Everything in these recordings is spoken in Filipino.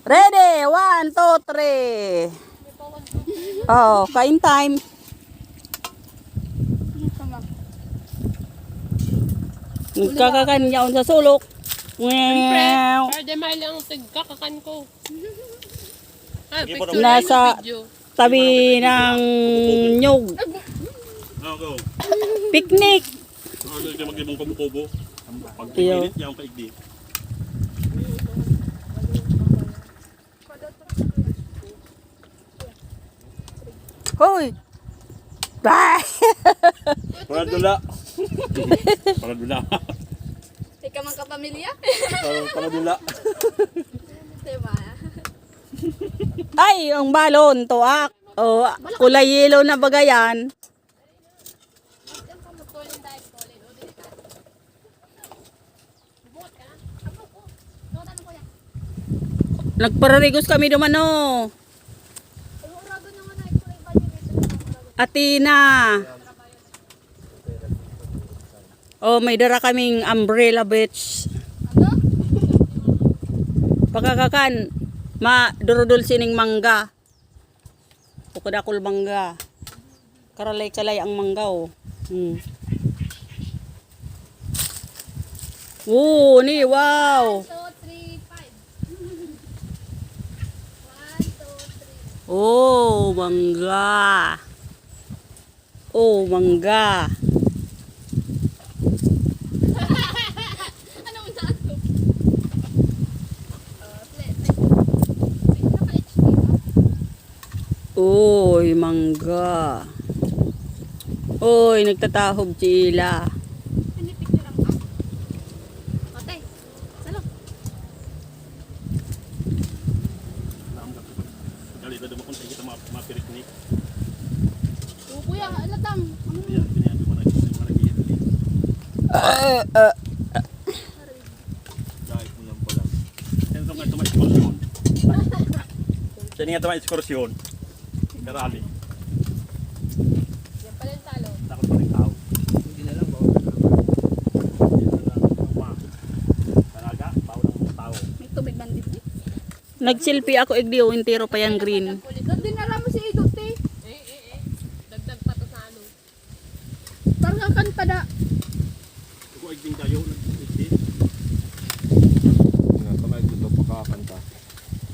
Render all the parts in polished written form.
Ready? 1, 2, 3. Oh, kain time. Nagkakakan niya sa sulok. Wow. Pwede may lang tigkakakan ko. Nasa tabi ng nyug. Go. Picnic. Mag-ibang kubo-kubo. Pag Iyo. pinit, yung kaigdi. Hoy. Bye. Paradula. Paradula. Ikaw man kapamilya? Paradula. Diba? Ay, ang balon, tuak. Oh, kulay yellow na bagayan. Nagpararigos kami dumano. Atina. Oh, may dara kaming umbrella beach. Pagkakakan, durudol sining mangga. Pukadakol mangga. Karalay-kalay ang mangga, oh. Ni, wow. 1, 2, 3, 5. 1, 2, 3. Oh, mangga. Oh, mangga. Ano ang daan ko? Oy, mangga. Oy, nagtatahob sila. Pinipicture ang ako. Ote, salok. Dali, dali mo kung tayo kita mapiriknik. O kuya, alatang. Yan, ganyan. Maragigit ulit. Dahil mo lang pala. Yan nga ito ma-ekskursyon. Yan nga ito ma-ekskursyon. Karali. Yan pala yung talo. Takot pa rin tao. Hindi na lang bawal na. Hindi na lang. Talaga, bawal ang tao. May tubig bandit eh. Nagsilpi ako igdiyo, intero pa yan green. Doon dinara mo si Idot eh. Dagdag pa to sa ano. Parang kakan pa da. Kung agding tayo, nag-isip. Kamay dito pakakanta.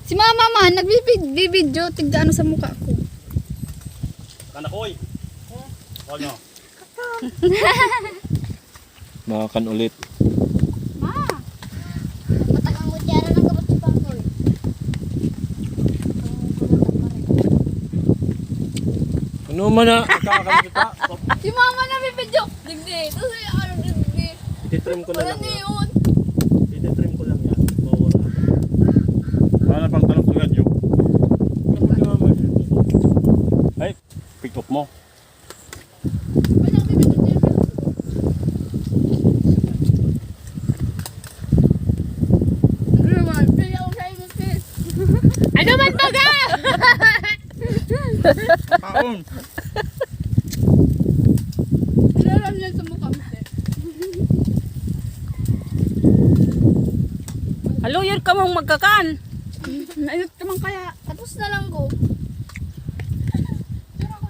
Si mama man, nagbibidyo, tigda ano sa mukha ko. Kanakoy! Ano? Makakan ulit. Ma! Matagang mutyara ng kapot si Pangkoy. Ano man na? Kakakan kita. Si mama nagbibidyo. Digdi. Tapos ano digdi. Titrim ko na Wala lang na yan. yun. Titrim ko lang yan. Bawal na. Wala na pang tanong sa radyo. Ay, pick up mo. Ba't nagbibidyo niya? Ano man? Pili ako sa inyo sis. Ano man baga? Paon! Pinaram niya sa mukha mo sis. Halo, yun ka mong magkakan. Ayot ka man kaya. Tapos na lang ko.